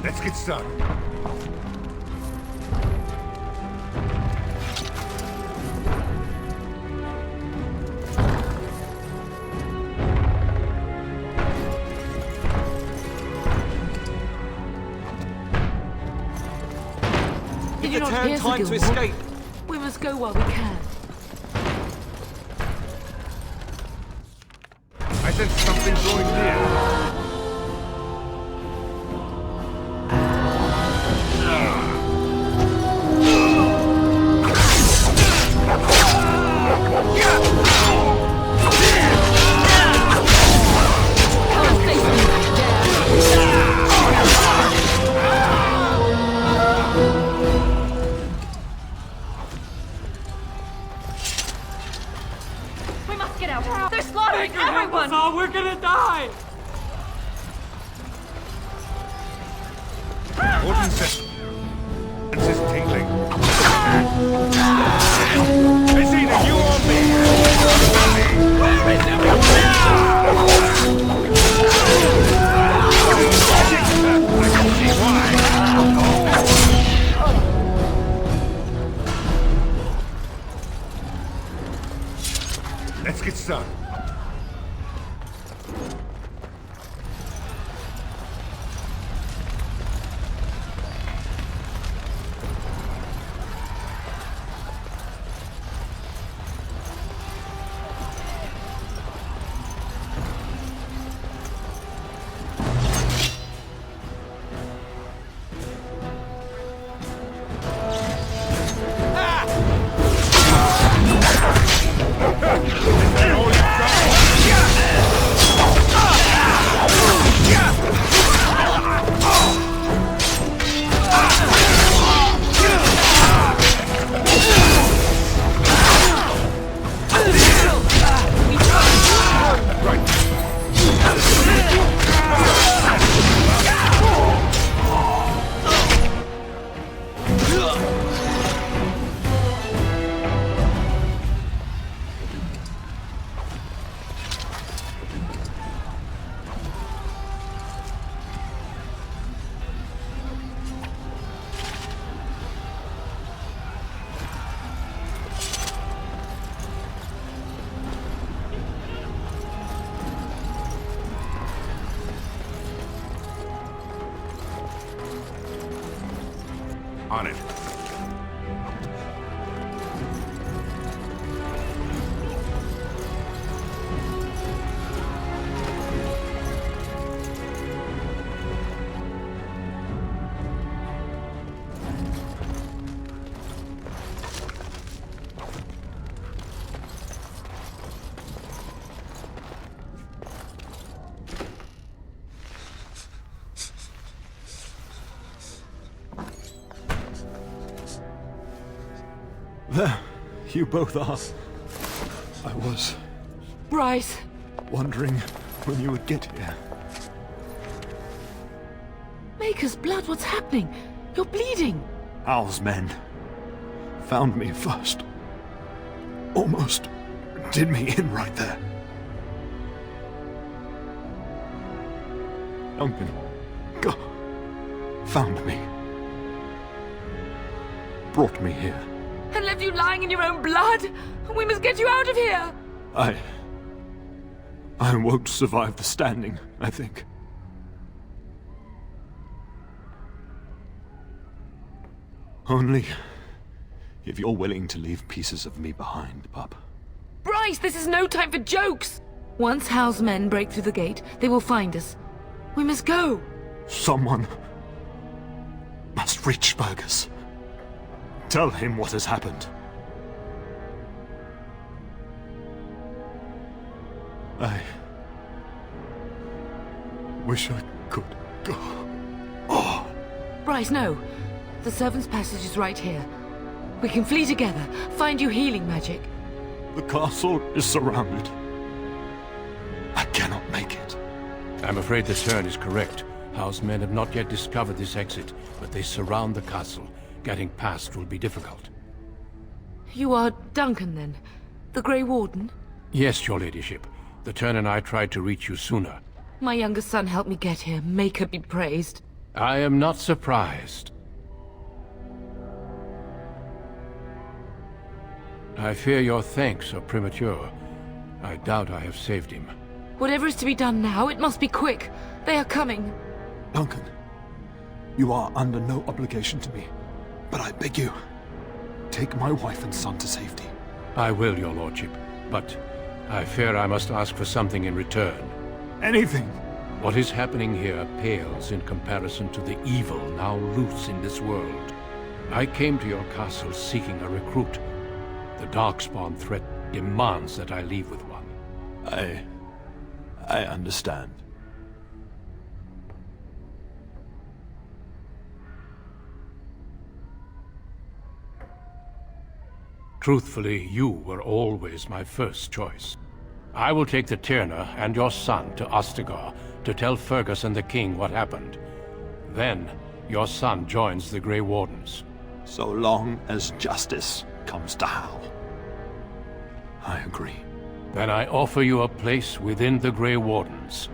Let's get started. Did you not hear time to Gilmore? escape. We must go while we can. I sense something growing near. We must get out. They're slaughtering everyone. Oh, we're gonna die! Gordon says it's tingling. It's either you or me. Where is everyone? I can see why. Let's get started. On it. There, you both are. I was Bryce, wondering when you would get here. Maker's blood, what's happening? You're bleeding. Hal's men found me first. Almost did me in right there. Duncan found me. Brought me here. And left you lying in your own blood? We must get you out of here. I won't survive the standing, I think. Only if you're willing to leave pieces of me behind, pup. Bryce, this is no time for jokes. Once Hal's men break through the gate, they will find us. We must go. Someone must reach Fergus. Tell him what has happened. I wish I could go. Oh. Bryce, no. The servant's passage is right here. We can flee together, find you healing magic. The castle is surrounded. I cannot make it. I'm afraid the Turn is correct. House men have not yet discovered this exit, but they surround the castle. Getting past will be difficult. You are Duncan, then? The Grey Warden? Yes, your ladyship. The Turn and I tried to reach you sooner. My youngest son helped me get here. Maker be praised. I am not surprised. I fear your thanks are premature. I doubt I have saved him. Whatever is to be done now, it must be quick. They are coming. Duncan, you are under no obligation to me, but I beg you, take my wife and son to safety. I will, your lordship, but I fear I must ask for something in return. Anything! What is happening here pales in comparison to the evil now loose in this world. I came to your castle seeking a recruit. The Darkspawn threat demands that I leave with one. I understand. Truthfully, you were always my first choice. I will take the Tyrna and your son to Ostagar to tell Fergus and the king what happened. Then, your son joins the Grey Wardens. So long as justice comes to Hal. I agree. Then I offer you a place within the Grey Wardens.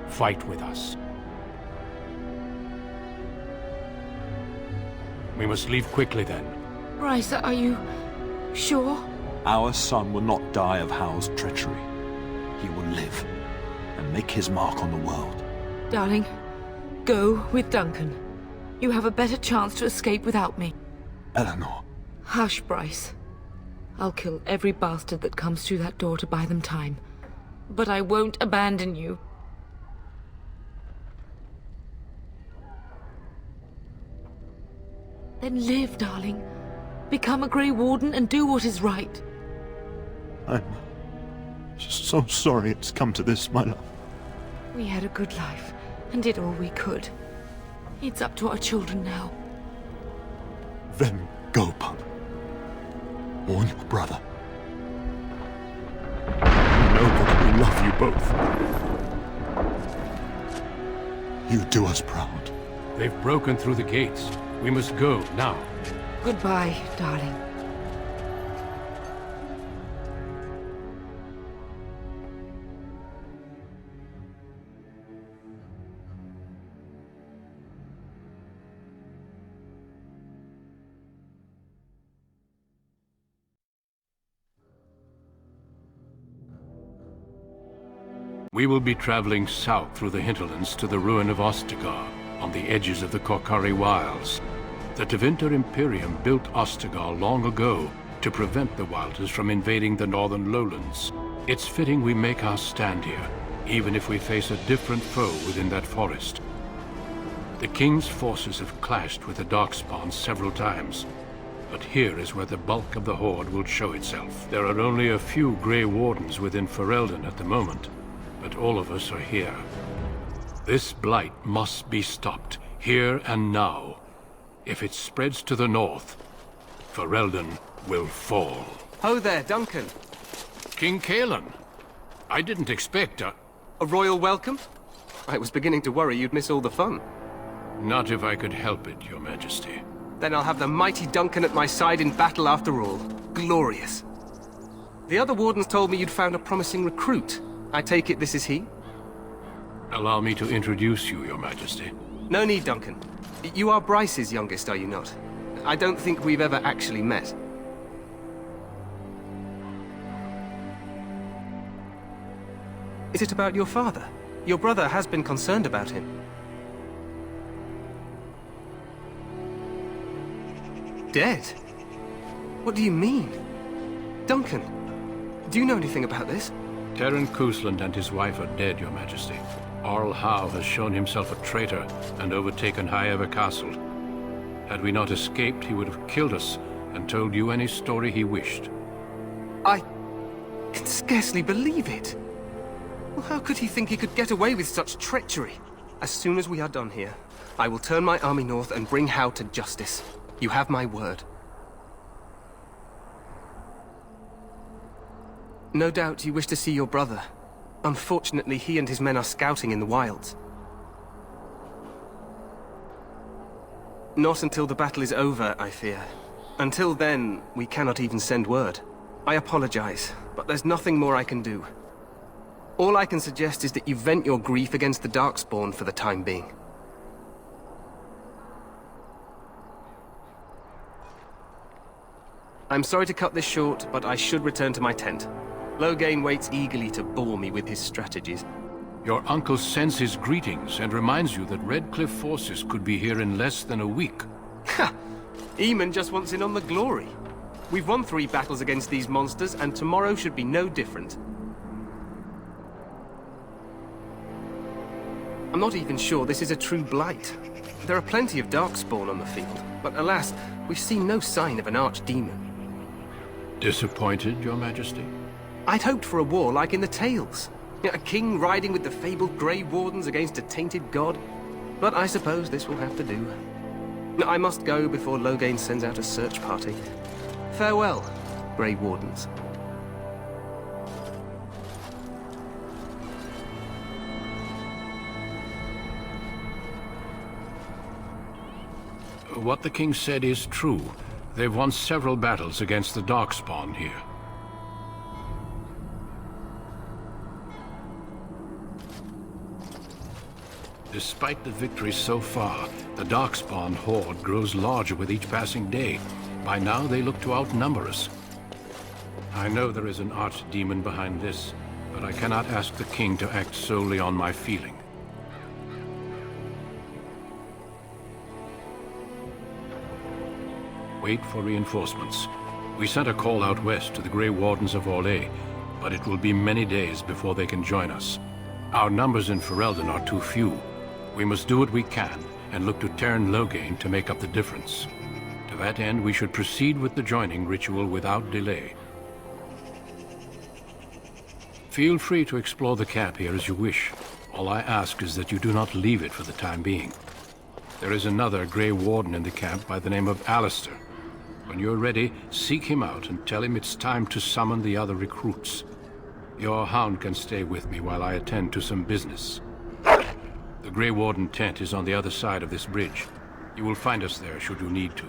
Fight with us. We must leave quickly then. Bryce, are you sure? Our son will not die of Hal's treachery. He will live and make his mark on the world. Darling, go with Duncan. You have a better chance to escape without me. Eleanor. Hush, Bryce. I'll kill every bastard that comes through that door to buy them time. But I won't abandon you. Then live, darling. Become a Grey Warden and do what is right. I'm so sorry it's come to this, my love. We had a good life and did all we could. It's up to our children now. Then go, pup. Warn your brother. Know that we love you both. You do us proud. They've broken through the gates. We must go now. Goodbye, darling. We will be traveling south through the hinterlands to the ruin of Ostagar, on the edges of the Korcari Wilds. The Tevinter Imperium built Ostagar long ago to prevent the Wilders from invading the northern lowlands. It's fitting we make our stand here, even if we face a different foe within that forest. The King's forces have clashed with the Darkspawn several times, but here is where the bulk of the Horde will show itself. There are only a few Grey Wardens within Ferelden at the moment, but all of us are here. This blight must be stopped, here and now. If it spreads to the north, Ferelden will fall. Ho there, Duncan. King Cailan, I didn't expect A royal welcome? I was beginning to worry you'd miss all the fun. Not if I could help it, Your Majesty. Then I'll have the mighty Duncan at my side in battle after all. Glorious. The other wardens told me you'd found a promising recruit. I take it this is he? Allow me to introduce you, Your Majesty. No need, Duncan. You are Bryce's youngest, are you not? I don't think we've ever actually met. Is it about your father? Your brother has been concerned about him. Dead? What do you mean? Duncan, do you know anything about this? Terran Cousland and his wife are dead, Your Majesty. Arl Howe has shown himself a traitor and overtaken Highever Castle. Had we not escaped, he would have killed us and told you any story he wished. I can scarcely believe it. Well, how could he think he could get away with such treachery? As soon as we are done here, I will turn my army north and bring Howe to justice. You have my word. No doubt you wish to see your brother. Unfortunately, he and his men are scouting in the wilds. Not until the battle is over, I fear. Until then, we cannot even send word. I apologize, but there's nothing more I can do. All I can suggest is that you vent your grief against the Darkspawn for the time being. I'm sorry to cut this short, but I should return to my tent. Loghain waits eagerly to bore me with his strategies. Your uncle sends his greetings and reminds you that Redcliffe forces could be here in less than a week. Ha! Eamon just wants in on the glory. We've won 3 battles against these monsters, and tomorrow should be no different. I'm not even sure this is a true blight. There are plenty of Darkspawn on the field, but alas, we've seen no sign of an archdemon. Disappointed, Your Majesty? I'd hoped for a war like in the tales. A king riding with the fabled Grey Wardens against a tainted god. But I suppose this will have to do. I must go before Loghain sends out a search party. Farewell, Grey Wardens. What the king said is true. They've won several battles against the Darkspawn here. Despite the victories so far, the Darkspawn horde grows larger with each passing day. By now, they look to outnumber us. I know there is an archdemon behind this, but I cannot ask the king to act solely on my feeling. Wait for reinforcements. We sent a call out west to the Grey Wardens of Orlais, but it will be many days before they can join us. Our numbers in Ferelden are too few. We must do what we can, and look to Teyrn Loghain to make up the difference. To that end, we should proceed with the joining ritual without delay. Feel free to explore the camp here as you wish. All I ask is that you do not leave it for the time being. There is another Grey Warden in the camp by the name of Alistair. When you're ready, seek him out and tell him it's time to summon the other recruits. Your hound can stay with me while I attend to some business. The Grey Warden tent is on the other side of this bridge. You will find us there should you need to.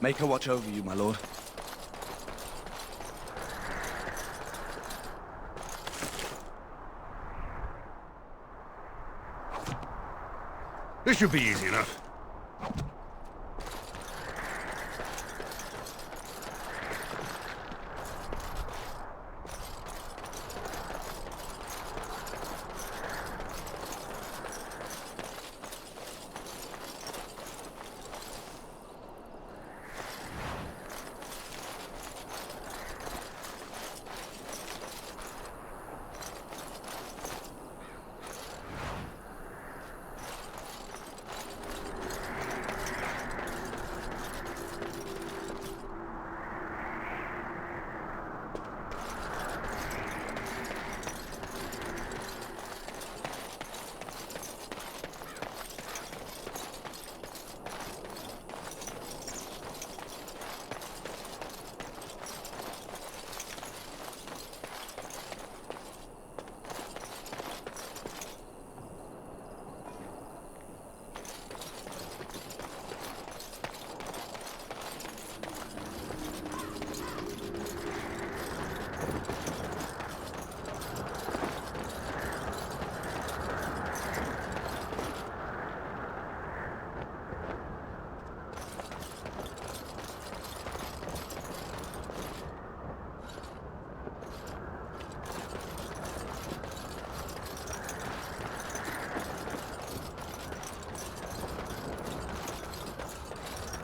Make her watch over you, my lord. This should be easy enough.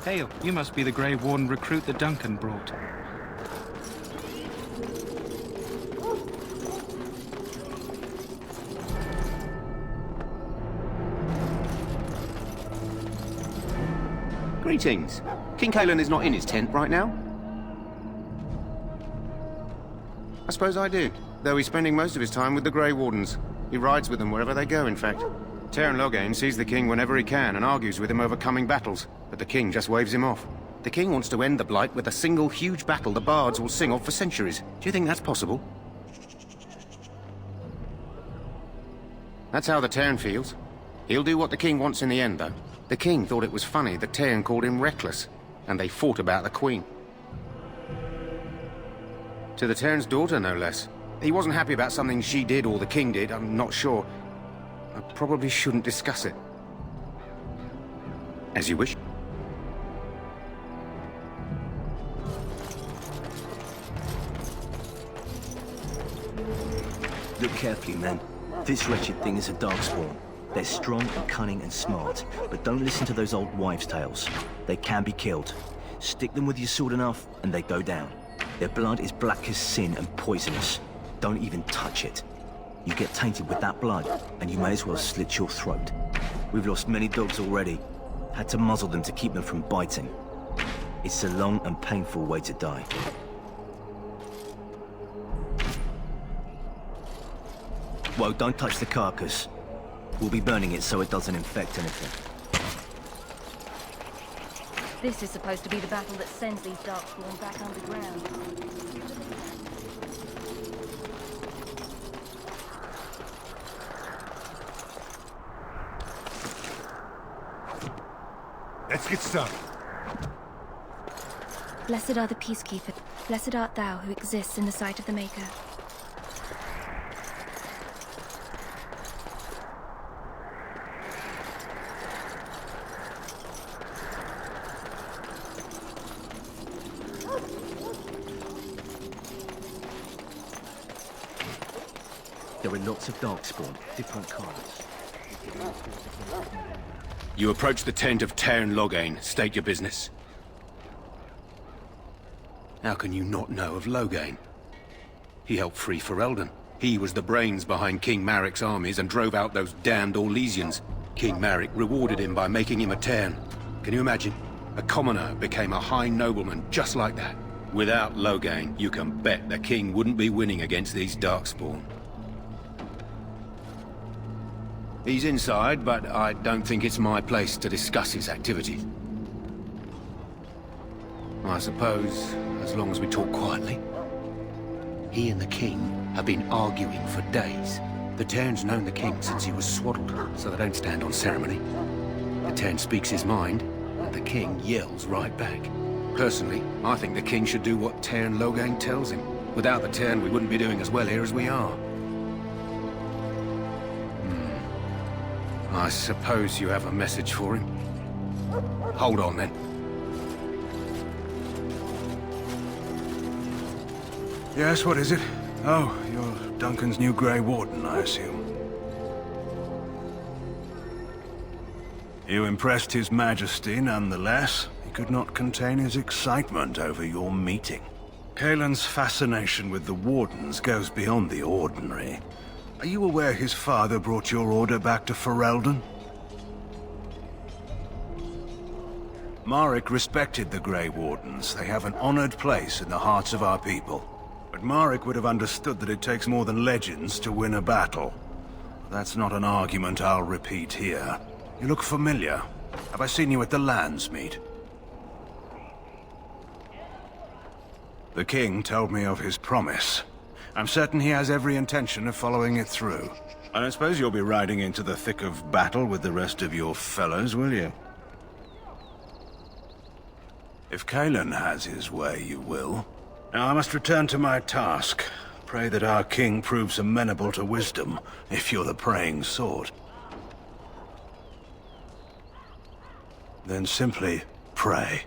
Hail, you must be the Grey Warden recruit that Duncan brought. Greetings. King Cailan is not in his tent right now? I suppose I do, though he's spending most of his time with the Grey Wardens. He rides with them wherever they go, in fact. Teyrn Loghain sees the king whenever he can and argues with him over coming battles, but the king just waves him off. The king wants to end the Blight with a single huge battle the bards will sing of for centuries. Do you think that's possible? That's how the Teyrn feels. He'll do what the king wants in the end, though. The king thought it was funny that Teyrn called him reckless, and they fought about the queen. To the Teyrn's daughter, no less. He wasn't happy about something she did or the king did, I'm not sure. I probably shouldn't discuss it. As you wish. Look carefully, men. This wretched thing is a Darkspawn. They're strong and cunning and smart, but don't listen to those old wives' tales. They can be killed. Stick them with your sword enough, and they go down. Their blood is black as sin and poisonous. Don't even touch it. You get tainted with that blood, and you may as well slit your throat. We've lost many dogs already. Had to muzzle them to keep them from biting. It's a long and painful way to die. Well, don't touch the carcass. We'll be burning it so it doesn't infect anything. This is supposed to be the battle that sends these Darkspawn back underground. Let's get started. Blessed are the peacekeepers. Blessed art thou who exists in the sight of the Maker. There are lots of Darkspawn, different colors. You approach the tent of Teyrn Loghain. State your business. How can you not know of Loghain? He helped free Ferelden. He was the brains behind King Maric's armies and drove out those damned Orlesians. King Maric rewarded him by making him a Teyrn. Can you imagine? A commoner became a high nobleman just like that. Without Loghain, you can bet the king wouldn't be winning against these Darkspawn. He's inside, but I don't think it's my place to discuss his activities. I suppose, as long as we talk quietly. He and the king have been arguing for days. The Teyrn's known the king since he was swaddled, so they don't stand on ceremony. The Teyrn speaks his mind, and the king yells right back. Personally, I think the king should do what Teyrn Loghain tells him. Without the Teyrn, we wouldn't be doing as well here as we are. I suppose you have a message for him. Hold on, then. Yes, what is it? Oh, you're Duncan's new Grey Warden, I assume. You impressed His Majesty, nonetheless. He could not contain his excitement over your meeting. Cailan's fascination with the Wardens goes beyond the ordinary. Are you aware his father brought your order back to Ferelden? Maric respected the Grey Wardens. They have an honored place in the hearts of our people. But Maric would have understood that it takes more than legends to win a battle. That's not an argument I'll repeat here. You look familiar. Have I seen you at the Landsmeet? The king told me of his promise. I'm certain he has every intention of following it through. I don't suppose you'll be riding into the thick of battle with the rest of your fellows, will you? If Cailan has his way, you will. Now I must return to my task. Pray that our king proves amenable to wisdom, if you're the praying sort. Then simply pray.